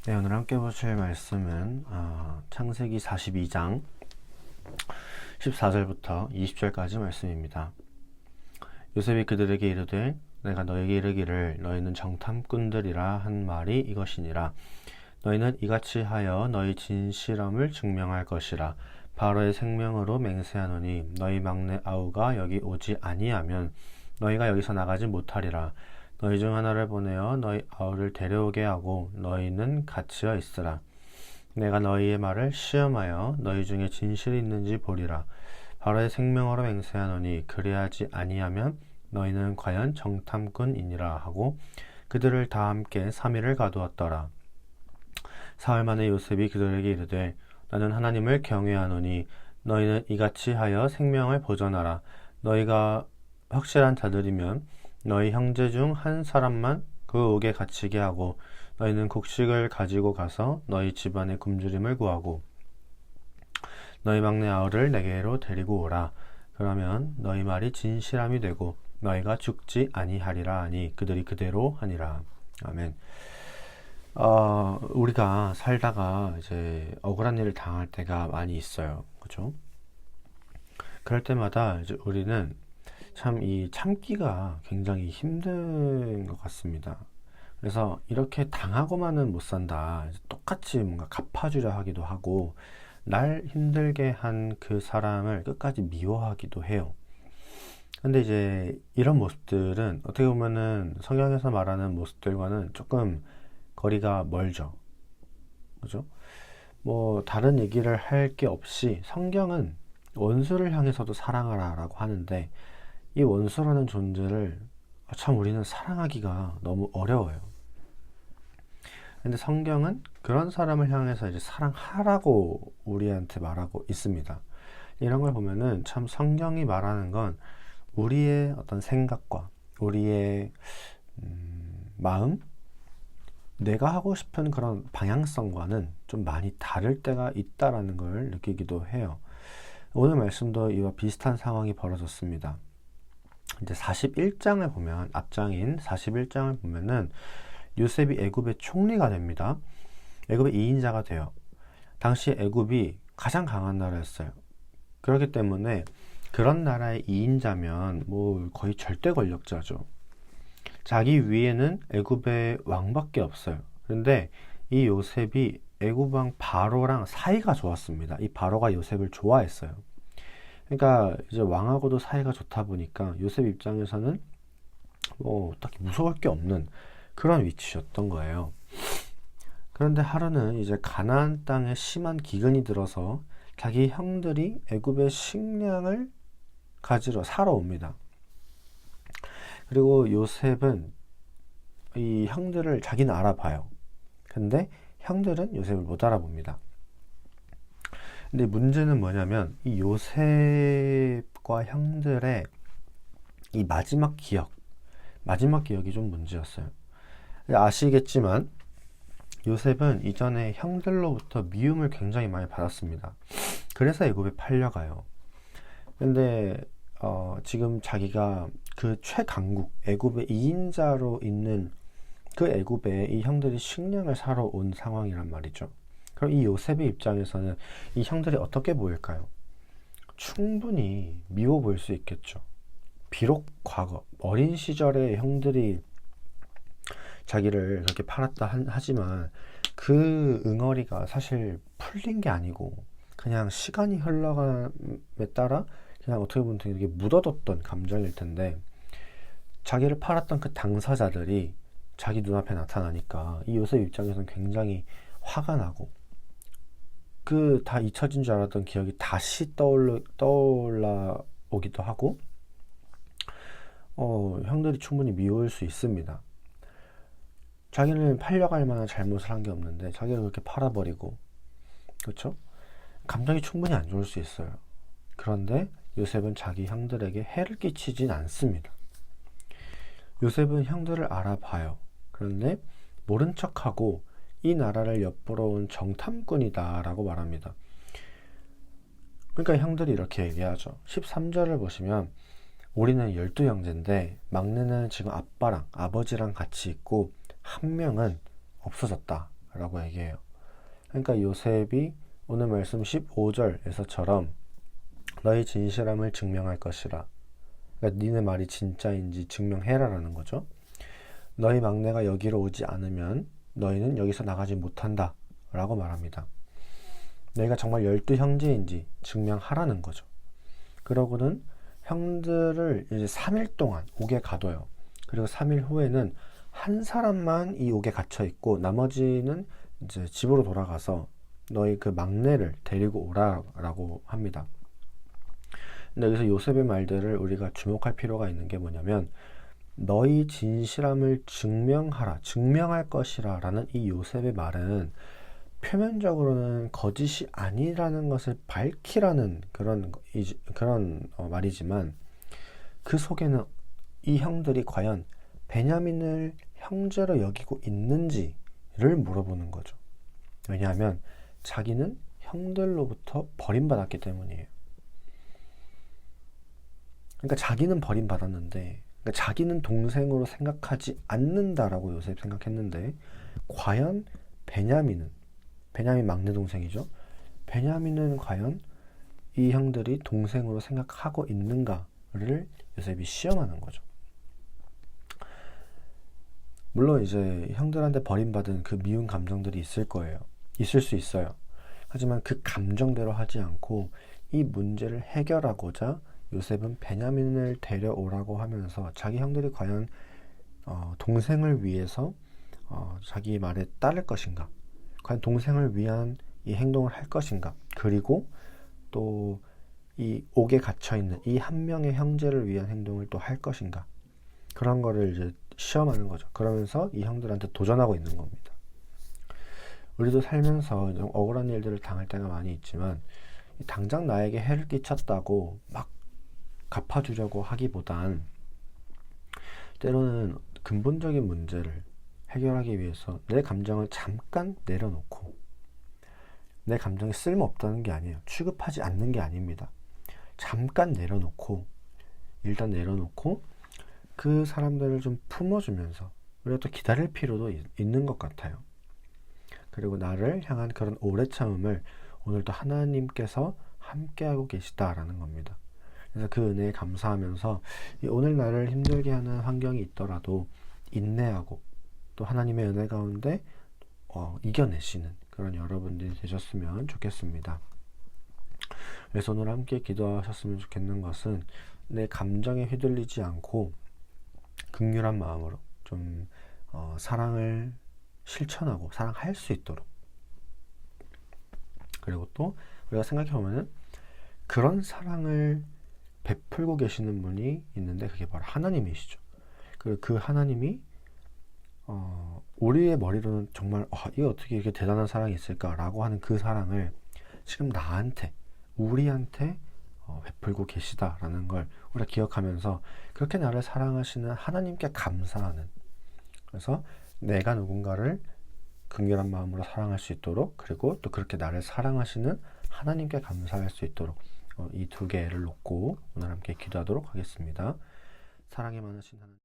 네, 오늘 함께 보실 말씀은 창세기 42장 14절부터 20절까지 말씀입니다. 요셉이 그들에게 이르되 내가 너에게 이르기를 너희는 정탐꾼들이라 한 말이 이것이니라. 너희는 이같이 하여 너희 진실함을 증명할 것이라. 바로의 생명으로 맹세하노니 너희 막내 아우가 여기 오지 아니하면 너희가 여기서 나가지 못하리라. 너희 중 하나를 보내어 너희 아우를 데려오게 하고 너희는 갇혀 있으라. 내가 너희의 말을 시험하여 너희 중에 진실이 있는지 보리라. 바로의 생명으로 맹세하노니 그리하지 아니하면 너희는 과연 정탐꾼이니라 하고 그들을 다 함께 3일을 가두었더라. 사흘 만에 요셉이 그들에게 이르되 나는 하나님을 경외하노니 너희는 이같이 하여 생명을 보존하라. 너희가 확실한 자들이면 너희 형제 중 한 사람만 그 옥에 갇히게 하고 너희는 곡식을 가지고 가서 너희 집안의 굶주림을 구하고 너희 막내 아우를 내게로 데리고 오라. 그러면 너희 말이 진실함이 되고 너희가 죽지 아니하리라 하니 그들이 그대로 하니라. 아멘. 우리가 살다가 이제 억울한 일을 당할 때가 많이 있어요. 그죠? 그럴 때마다 이제 우리는 참 이 참기가 굉장히 힘든 것 같습니다. 그래서 이렇게 당하고만은 못 산다. 똑같이 뭔가 갚아주려 하기도 하고, 날 힘들게 한 그 사람을 끝까지 미워하기도 해요. 근데 이제 이런 모습들은 어떻게 보면은 성경에서 말하는 모습들과는 조금 거리가 멀죠. 그죠? 뭐, 다른 얘기를 할 게 없이 성경은 원수를 향해서도 사랑하라 라고 하는데, 이 원수라는 존재를 참 우리는 사랑하기가 너무 어려워요. 근데 성경은 그런 사람을 향해서 이제 사랑하라고 우리한테 말하고 있습니다. 이런 걸 보면은 참 성경이 말하는 건 우리의 어떤 생각과 우리의 마음, 내가 하고 싶은 그런 방향성과는 좀 많이 다를 때가 있다라는 걸 느끼기도 해요. 오늘 말씀도 이와 비슷한 상황이 벌어졌습니다. 이제 41장을 보면, 앞장인 41장을 보면은 요셉이 애굽의 총리가 됩니다. 애굽의 2인자가 돼요. 당시 애굽이 가장 강한 나라였어요. 그렇기 때문에 그런 나라의 2인자면 뭐 거의 절대 권력자죠. 자기 위에는 애굽의 왕밖에 없어요. 그런데 이 요셉이 애굽 왕 바로랑 사이가 좋았습니다. 이 바로가 요셉을 좋아했어요. 그러니까 이제 왕하고도 사이가 좋다 보니까 요셉 입장에서는 뭐 딱히 무서울 게 없는 그런 위치였던 거예요. 그런데 하루는 이제 가나안 땅에 심한 기근이 들어서 자기 형들이 애굽의 식량을 가지러 사러 옵니다. 그리고 요셉은 이 형들을 자기는 알아봐요. 근데 형들은 요셉을 못 알아봅니다. 근데 문제는 뭐냐면 이 요셉과 형들의 이 마지막 기억이 좀 문제였어요. 아시겠지만 요셉은 이전에 형들로부터 미움을 굉장히 많이 받았습니다. 그래서 애굽에 팔려가요. 근데 지금 자기가 그 최강국 애굽의 2인자로 있는 그 애굽에 이 형들이 식량을 사러 온 상황이란 말이죠. 그럼 이 요셉의 입장에서는 이 형들이 어떻게 보일까요? 충분히 미워 보일 수 있겠죠. 비록 과거 어린 시절에 형들이 자기를 그렇게 팔았다 하지만 그 응어리가 사실 풀린 게 아니고 그냥 시간이 흘러감에 따라 그냥 어떻게 보면 되게 묻어뒀던 감정일 텐데, 자기를 팔았던 그 당사자들이 자기 눈앞에 나타나니까 이 요셉 입장에서는 굉장히 화가 나고, 그 다 잊혀진 줄 알았던 기억이 다시 떠올라 오기도 하고, 형들이 충분히 미울 수 있습니다. 자기는 팔려갈 만한 잘못을 한 게 없는데 자기를 그렇게 팔아버리고, 그렇죠? 감정이 충분히 안 좋을 수 있어요. 그런데 요셉은 자기 형들에게 해를 끼치진 않습니다. 요셉은 형들을 알아봐요. 그런데 모른 척하고 이 나라를 엿보러 온 정탐꾼이다 라고 말합니다. 그러니까 형들이 이렇게 얘기하죠. 13절을 보시면 우리는 12형제인데 막내는 지금 아버지랑 같이 있고 한 명은 없어졌다 라고 얘기해요. 그러니까 요셉이 오늘 말씀 15절에서처럼 너희 진실함을 증명할 것이라. 그러니까 니네 말이 진짜인지 증명해라라는 거죠. 너희 막내가 여기로 오지 않으면 너희는 여기서 나가지 못한다 라고 말합니다. 너희가 정말 12형제인지 증명하라는 거죠. 그러고는 형들을 이제 3일 동안 옥에 가둬요. 그리고 3일 후에는 한 사람만 이 옥에 갇혀 있고 나머지는 이제 집으로 돌아가서 너희 그 막내를 데리고 오라라고 합니다. 근데 여기서 요셉의 말들을 우리가 주목할 필요가 있는 게 뭐냐면 너희 진실함을 증명하라, 증명할 것이라 라는 이 요셉의 말은 표면적으로는 거짓이 아니라는 것을 밝히라는 그런 말이지만 그 속에는 이 형들이 과연 베냐민을 형제로 여기고 있는지를 물어보는 거죠. 왜냐하면 자기는 형들로부터 버림받았기 때문이에요. 그러니까 자기는 버림받았는데, 그러니까 자기는 동생으로 생각하지 않는다라고 요셉 생각했는데, 과연 베냐민 막내 동생이죠. 베냐민은 과연 이 형들이 동생으로 생각하고 있는가를 요셉이 시험하는 거죠. 물론 이제 형들한테 버림받은 그 미운 감정들이 있을 거예요. 있을 수 있어요. 하지만 그 감정대로 하지 않고 이 문제를 해결하고자 요셉은 베냐민을 데려오라고 하면서 자기 형들이 과연 동생을 위해서 자기 말에 따를 것인가, 과연 동생을 위한 이 행동을 할 것인가, 그리고 또 이 옥에 갇혀있는 이 한 명의 형제를 위한 행동을 또 할 것인가, 그런 거를 이제 시험하는 거죠. 그러면서 이 형들한테 도전하고 있는 겁니다. 우리도 살면서 억울한 일들을 당할 때가 많이 있지만 당장 나에게 해를 끼쳤다고 막 갚아주려고 하기보단 때로는 근본적인 문제를 해결하기 위해서 내 감정을 잠깐 내려놓고, 내 감정이 쓸모없다는 게 아니에요. 취급하지 않는 게 아닙니다. 잠깐 내려놓고, 일단 내려놓고 그 사람들을 좀 품어주면서 우리가 또 기다릴 필요도 있는 것 같아요. 그리고 나를 향한 그런 오래 참음을 오늘도 하나님께서 함께하고 계시다라는 겁니다. 그래서 그 은혜에 감사하면서 오늘 나를 힘들게 하는 환경이 있더라도 인내하고 또 하나님의 은혜 가운데 이겨내시는 그런 여러분들이 되셨으면 좋겠습니다. 그래서 오늘 함께 기도하셨으면 좋겠는 것은 내 감정에 휘둘리지 않고 긍휼한 마음으로 좀 사랑을 실천하고 사랑할 수 있도록, 그리고 또 우리가 생각해 보면은 그런 사랑을 베풀고 계시는 분이 있는데 그게 바로 하나님이시죠. 그리고 그 하나님이 우리의 머리로는 정말 이게 어떻게 이렇게 대단한 사랑이 있을까라고 하는 그 사랑을 지금 나한테, 우리한테 베풀고 계시다라는 걸 우리가 기억하면서 그렇게 나를 사랑하시는 하나님께 감사하는, 그래서 내가 누군가를 긍휼한 마음으로 사랑할 수 있도록, 그리고 또 그렇게 나를 사랑하시는 하나님께 감사할 수 있도록 이 두 개를 놓고 오늘 함께 기도하도록 하겠습니다. 사랑이 많으신 하나님,